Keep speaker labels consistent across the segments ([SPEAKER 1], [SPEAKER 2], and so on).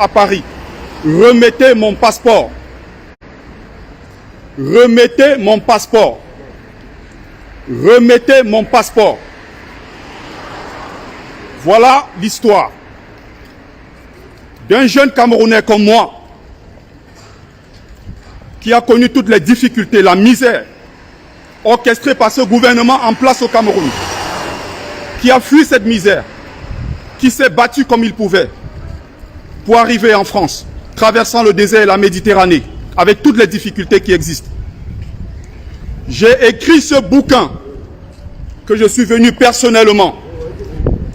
[SPEAKER 1] à Paris. Remettez mon passeport. Remettez mon passeport. Remettez mon passeport. Voilà l'histoire d'un jeune Camerounais comme moi qui a connu toutes les difficultés, la misère orchestrée par ce gouvernement en place au Cameroun, qui a fui cette misère, qui s'est battu comme il pouvait pour arriver en France, traversant le désert et la Méditerranée, avec toutes les difficultés qui existent. J'ai écrit ce bouquin que je suis venu personnellement,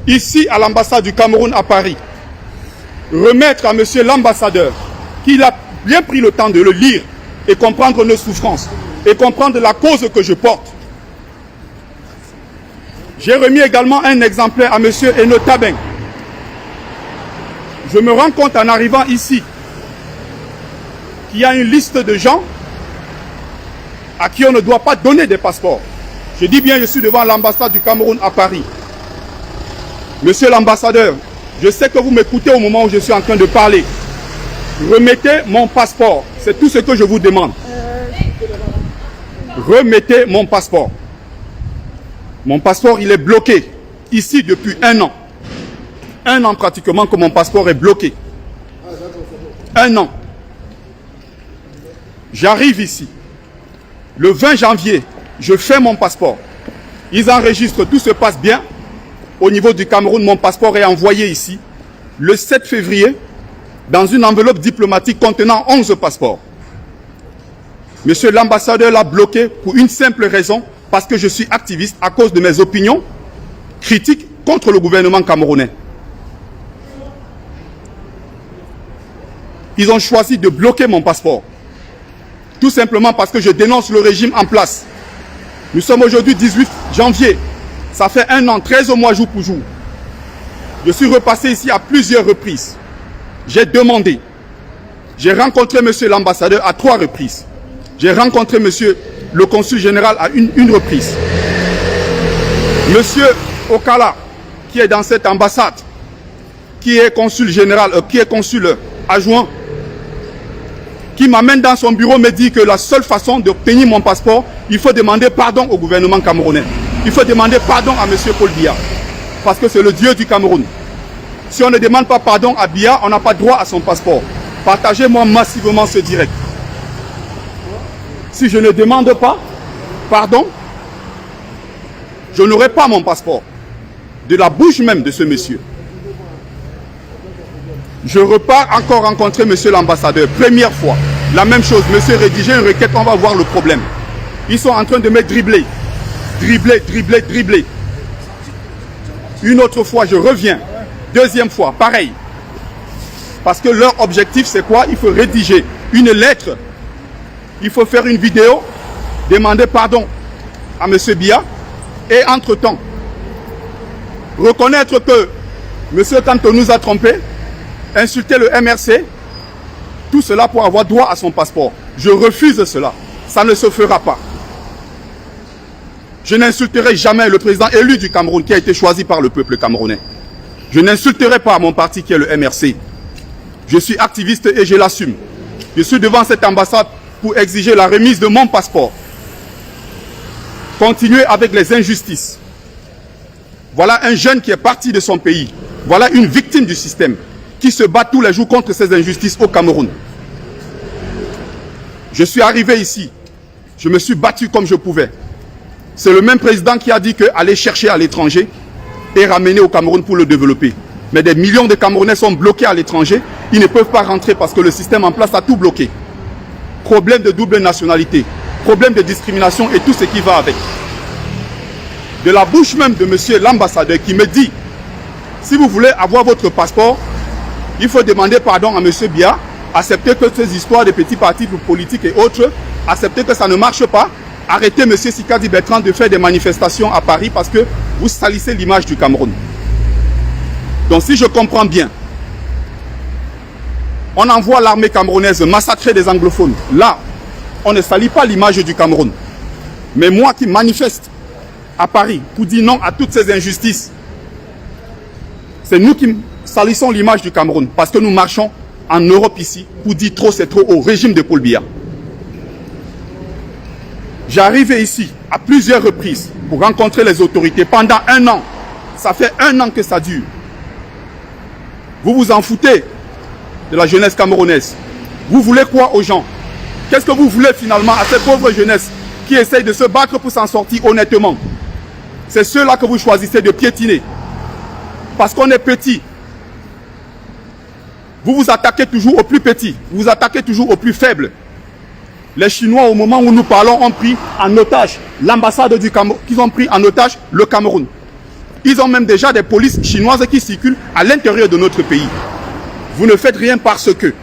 [SPEAKER 1] ici à l'ambassade du Cameroun à Paris, remettre à monsieur l'ambassadeur, qui a bien pris le temps de le lire et comprendre nos souffrances, et comprendre la cause que je porte. J'ai remis également un exemplaire à monsieur Eno Tabeng. Je me rends compte en arrivant ici qu'il y a une liste de gens à qui on ne doit pas donner des passeports. Je dis bien, je suis devant l'ambassade du Cameroun à Paris. Monsieur l'ambassadeur, je sais que vous m'écoutez au moment où je suis en train de parler. Remettez mon passeport. C'est tout ce que je vous demande. Remettez mon passeport. Mon passeport, il est bloqué ici depuis 1 an. 1 an pratiquement que mon passeport est bloqué. 1 an. J'arrive ici. Le 20 janvier, je fais mon passeport. Ils enregistrent, tout se passe bien. Au niveau du Cameroun, mon passeport est envoyé ici. Le 7 février, dans une enveloppe diplomatique contenant 11 passeports. Monsieur l'ambassadeur l'a bloqué pour une simple raison, parce que je suis activiste à cause de mes opinions critiques contre le gouvernement camerounais. Ils ont choisi de bloquer mon passeport. Tout simplement parce que je dénonce le régime en place. Nous sommes aujourd'hui 18 janvier. Ça fait 1 an, 13 mois jour pour jour. Je suis repassé ici à plusieurs reprises. J'ai demandé. J'ai rencontré monsieur l'ambassadeur à 3 reprises. J'ai rencontré monsieur le consul général à une reprise. Monsieur Okala, qui est dans cette ambassade, qui est consul général, qui est consul adjoint, qui m'amène dans son bureau, me dit que la seule façon d'obtenir mon passeport, il faut demander pardon au gouvernement camerounais. Il faut demander pardon à monsieur Paul Biya, parce que c'est le dieu du Cameroun. Si on ne demande pas pardon à Biya, on n'a pas droit à son passeport. Partagez-moi massivement ce direct. Si je ne demande pas pardon, je n'aurai pas mon passeport. De la bouche même de ce monsieur. Je repars encore rencontrer monsieur l'ambassadeur. Première fois, la même chose. Monsieur rédiger une requête, on va voir le problème. Ils sont en train de me dribbler. Dribbler. Une autre fois, je reviens. Deuxième fois, pareil. Parce que leur objectif, c'est quoi? Il faut rédiger une lettre. Il faut faire une vidéo, demander pardon à M. Biya. Et entre-temps, reconnaître que M. Kanto nous a trompés, insulter le MRC, tout cela pour avoir droit à son passeport. Je refuse cela. Ça ne se fera pas. Je n'insulterai jamais le président élu du Cameroun qui a été choisi par le peuple camerounais. Je n'insulterai pas mon parti qui est le MRC. Je suis activiste et je l'assume. Je suis devant cette ambassade pour exiger la remise de mon passeport. Continuer avec les injustices. Voilà un jeune qui est parti de son pays. Voilà une victime du système qui se bat tous les jours contre ces injustices au Cameroun. Je suis arrivé ici. Je me suis battu comme je pouvais. C'est le même président qui a dit qu'aller chercher à l'étranger et ramener au Cameroun pour le développer. Mais des millions de Camerounais sont bloqués à l'étranger. Ils ne peuvent pas rentrer parce que le système en place a tout bloqué. Problème de double nationalité, problème de discrimination et tout ce qui va avec. De la bouche même de monsieur l'ambassadeur qui me dit, si vous voulez avoir votre passeport, il faut demander pardon à monsieur Biya, accepter que ces histoires de petits partis politiques et autres, accepter que ça ne marche pas, arrêter monsieur Sikadi Bertrand de faire des manifestations à Paris parce que vous salissez l'image du Cameroun. Donc si je comprends bien, on envoie l'armée camerounaise massacrer des anglophones. Là, on ne salit pas l'image du Cameroun. Mais moi qui manifeste à Paris pour dire non à toutes ces injustices, c'est nous qui salissons l'image du Cameroun parce que nous marchons en Europe ici pour dire trop c'est trop au régime de Paul Biya. J'ai arrivé ici à plusieurs reprises pour rencontrer les autorités pendant 1 an. Ça fait 1 an que ça dure. Vous vous en foutez de la jeunesse camerounaise. Vous voulez quoi aux gens? Qu'est-ce que vous voulez finalement à cette pauvre jeunesse qui essaye de se battre pour s'en sortir honnêtement? C'est ceux-là que vous choisissez de piétiner. Parce qu'on est petit. Vous vous attaquez toujours aux plus petits. Vous vous attaquez toujours aux plus faibles. Les Chinois, au moment où nous parlons, ont pris en otage l'ambassade du Cameroun. Ils ont pris en otage le Cameroun. Ils ont même déjà des polices chinoises qui circulent à l'intérieur de notre pays. Vous ne faites rien parce que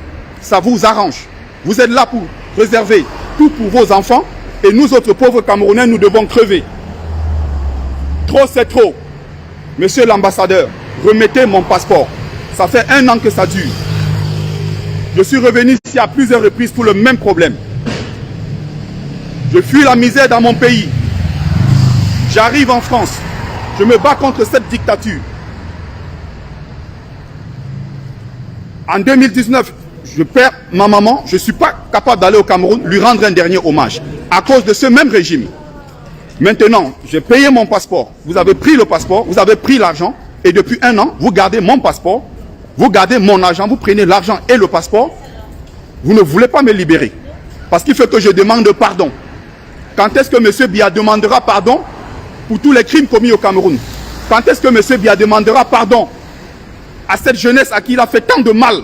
[SPEAKER 1] ça vous arrange. Vous êtes là pour réserver tout pour vos enfants et nous autres pauvres Camerounais, nous devons crever. Trop, c'est trop. Monsieur l'ambassadeur, remettez mon passeport. Ça fait 1 an que ça dure. Je suis revenu ici à plusieurs reprises pour le même problème. Je fuis la misère dans mon pays. J'arrive en France. Je me bats contre cette dictature. En 2019, je perds ma maman. Je ne suis pas capable d'aller au Cameroun lui rendre un dernier hommage à cause de ce même régime. Maintenant, j'ai payé mon passeport. Vous avez pris le passeport, vous avez pris l'argent. Et depuis 1 an, vous gardez mon passeport, vous gardez mon argent, vous prenez l'argent et le passeport. Vous ne voulez pas me libérer. Parce qu'il faut que je demande pardon. Quand est-ce que M. Biya demandera pardon pour tous les crimes commis au Cameroun? Quand est-ce que M. Biya demandera pardon à cette jeunesse à qui il a fait tant de mal?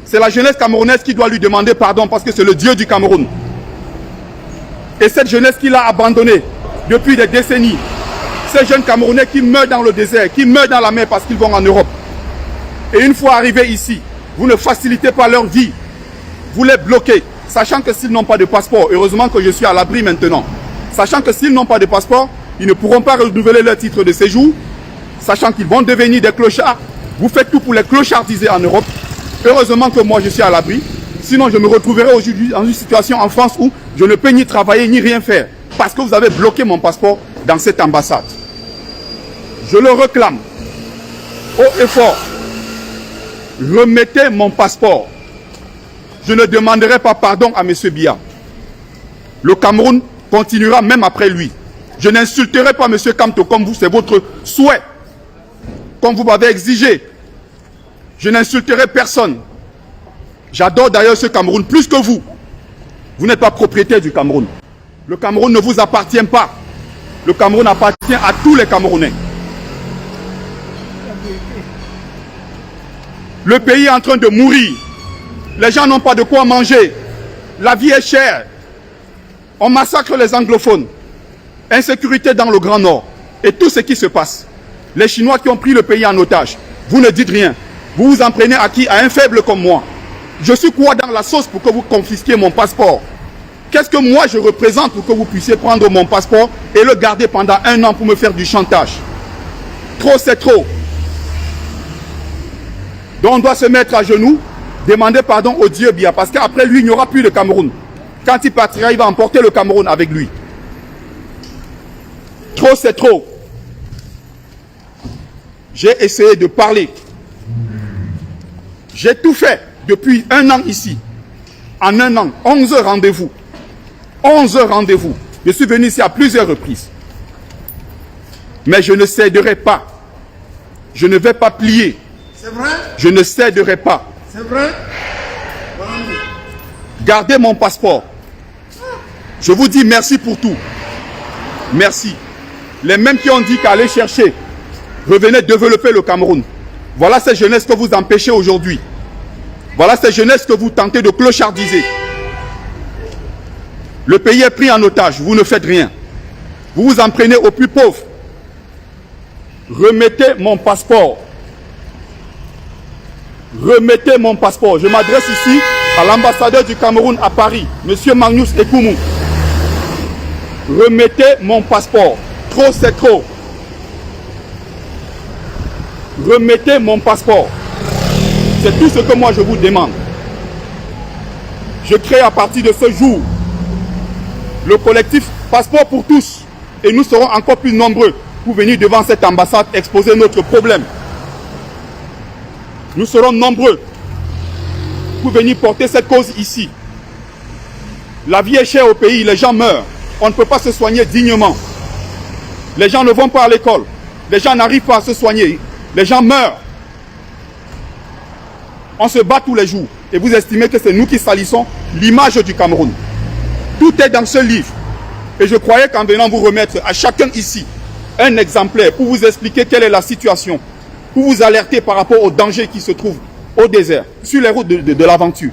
[SPEAKER 1] C'est la jeunesse camerounaise qui doit lui demander pardon parce que c'est le Dieu du Cameroun. Et cette jeunesse qu'il a abandonnée depuis des décennies, ces jeunes Camerounais qui meurent dans le désert, qui meurent dans la mer parce qu'ils vont en Europe. Et une fois arrivés ici, vous ne facilitez pas leur vie. Vous les bloquez, sachant que s'ils n'ont pas de passeport, heureusement que je suis à l'abri maintenant, sachant que s'ils n'ont pas de passeport, ils ne pourront pas renouveler leur titre de séjour, sachant qu'ils vont devenir des clochards. Vous faites tout pour les clochardiser en Europe. Heureusement que moi je suis à l'abri. Sinon, je me retrouverai aujourd'hui dans une situation en France où je ne peux ni travailler ni rien faire. Parce que vous avez bloqué mon passeport dans cette ambassade. Je le réclame haut et fort. Remettez mon passeport. Je ne demanderai pas pardon à M. Biya. Le Cameroun continuera même après lui. Je n'insulterai pas M. Kamto comme vous, c'est votre souhait. Comme vous m'avez exigé. Je n'insulterai personne. J'adore d'ailleurs ce Cameroun plus que vous. Vous n'êtes pas propriétaire du Cameroun. Le Cameroun ne vous appartient pas. Le Cameroun appartient à tous les Camerounais. Le pays est en train de mourir. Les gens n'ont pas de quoi manger. La vie est chère. On massacre les anglophones. Insécurité dans le Grand Nord. Et tout ce qui se passe. Les Chinois qui ont pris le pays en otage. Vous ne dites rien. Vous vous en prenez à qui? À un faible comme moi. Je suis quoi dans la sauce pour que vous confisquiez mon passeport? Qu'est-ce que moi je représente pour que vous puissiez prendre mon passeport et le garder pendant 1 an pour me faire du chantage? Trop, c'est trop. Donc on doit se mettre à genoux, demander pardon au Dieu Biya, parce qu'après lui, il n'y aura plus de Cameroun. Quand il partira, il va emporter le Cameroun avec lui. Trop, c'est trop. J'ai essayé de parler. J'ai tout fait depuis 1 an ici. En 1 an, 11 rendez-vous. 11 rendez-vous. Je suis venu ici à plusieurs reprises. Mais je ne céderai pas. Je ne vais pas plier.
[SPEAKER 2] C'est vrai?
[SPEAKER 1] Je ne céderai pas.
[SPEAKER 2] C'est vrai?
[SPEAKER 1] Gardez mon passeport. Je vous dis merci pour tout. Merci. Les mêmes qui ont dit qu'aller chercher, revenez développer le Cameroun. Voilà cette jeunesse que vous empêchez aujourd'hui. Voilà cette jeunesse que vous tentez de clochardiser. Le pays est pris en otage, vous ne faites rien. Vous vous en prenez aux plus pauvres. Remettez mon passeport. Remettez mon passeport. Je m'adresse ici à l'ambassadeur du Cameroun à Paris, M. Magnus Ekoumou. Remettez mon passeport. Trop, c'est trop. Remettez mon passeport. C'est tout ce que moi je vous demande. Je crée à partir de ce jour le collectif Passeport pour tous. Et nous serons encore plus nombreux pour venir devant cette ambassade exposer notre problème. Nous serons nombreux. pour venir porter cette cause ici. La vie est chère au pays, les gens meurent. On ne peut pas se soigner dignement. Les gens ne vont pas à l'école. Les gens n'arrivent pas à se soigner. Les gens meurent. On se bat tous les jours. Et vous estimez que c'est nous qui salissons l'image du Cameroun. Tout est dans ce livre. Et je croyais qu'en venant vous remettre à chacun ici un exemplaire pour vous expliquer quelle est la situation, pour vous alerter par rapport aux dangers qui se trouvent au désert, sur les routes de l'aventure.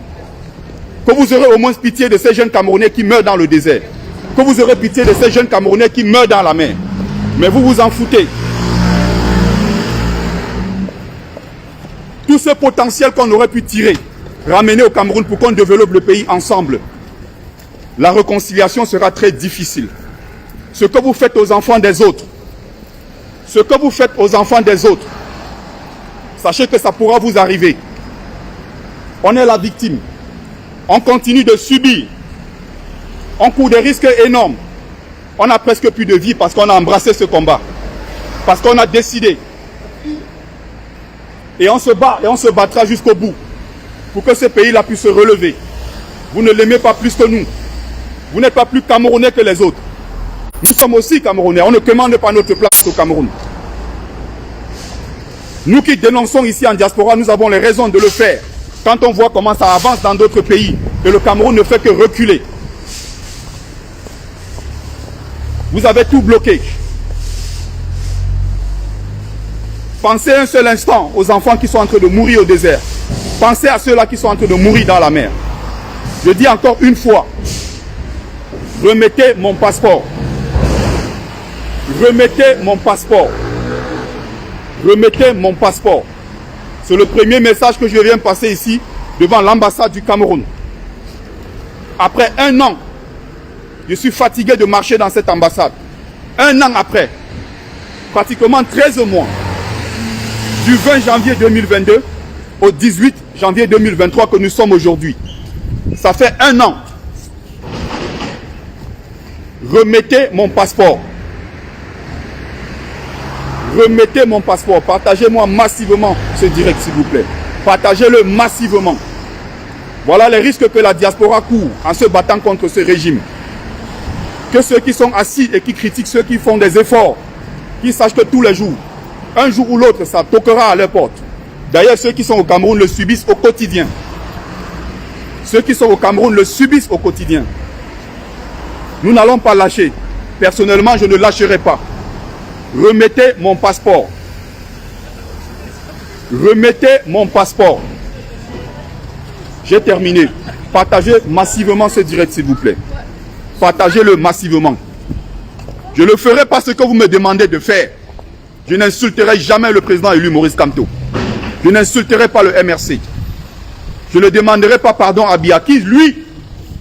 [SPEAKER 1] Que vous aurez au moins pitié de ces jeunes Camerounais qui meurent dans le désert. Que vous aurez pitié de ces jeunes Camerounais qui meurent dans la mer. Mais vous vous en foutez. Tout ce potentiel qu'on aurait pu tirer, ramener au Cameroun pour qu'on développe le pays ensemble, la réconciliation sera très difficile. Ce que vous faites aux enfants des autres, ce que vous faites aux enfants des autres, sachez que ça pourra vous arriver. On est la victime. On continue de subir. On court des risques énormes. On n'a presque plus de vie parce qu'on a embrassé ce combat. Parce qu'on a décidé. Et on se bat et on se battra jusqu'au bout pour que ce pays-là puisse se relever. Vous ne l'aimez pas plus que nous. Vous n'êtes pas plus Camerounais que les autres. Nous sommes aussi Camerounais. On ne commande pas notre place au Cameroun. Nous qui dénonçons ici en diaspora, nous avons les raisons de le faire. Quand on voit comment ça avance dans d'autres pays, et le Cameroun ne fait que reculer. Vous avez tout bloqué. Pensez un seul instant aux enfants qui sont en train de mourir au désert. Pensez à ceux-là qui sont en train de mourir dans la mer. Je dis encore une fois, remettez mon passeport. Remettez mon passeport. Remettez mon passeport. C'est le premier message que je viens passer ici devant l'ambassade du Cameroun. Après un an, je suis fatigué de marcher dans cette ambassade. Un an après, pratiquement 13 mois, du 20 janvier 2022 au 18 janvier 2023 que nous sommes aujourd'hui. Ça fait un an. Remettez mon passeport. Remettez mon passeport. Partagez-moi massivement ce direct, s'il vous plaît. Partagez-le massivement. Voilà les risques que la diaspora court en se battant contre ce régime. Que ceux qui sont assis et qui critiquent ceux qui font des efforts, qui sachent que tous les jours, un jour ou l'autre, ça toquera à leur porte. D'ailleurs, ceux qui sont au Cameroun le subissent au quotidien. Ceux qui sont au Cameroun le subissent au quotidien. Nous n'allons pas lâcher. Personnellement, je ne lâcherai pas. Remettez mon passeport. Remettez mon passeport. J'ai terminé. Partagez massivement ce direct, s'il vous plaît. Partagez-le massivement. Je ne ferai pas ce que vous me demandez de faire. Je n'insulterai jamais le président élu Maurice Kamto. Je n'insulterai pas le MRC. Je ne demanderai pas pardon à Biya, qui, lui,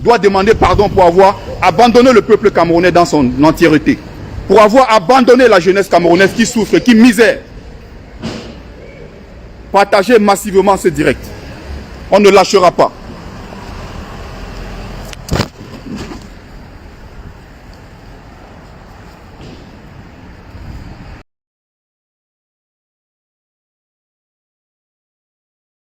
[SPEAKER 1] doit demander pardon pour avoir abandonné le peuple camerounais dans son entièreté. Pour avoir abandonné la jeunesse camerounaise qui souffre, qui misère. Partagez massivement ce direct. On ne lâchera pas.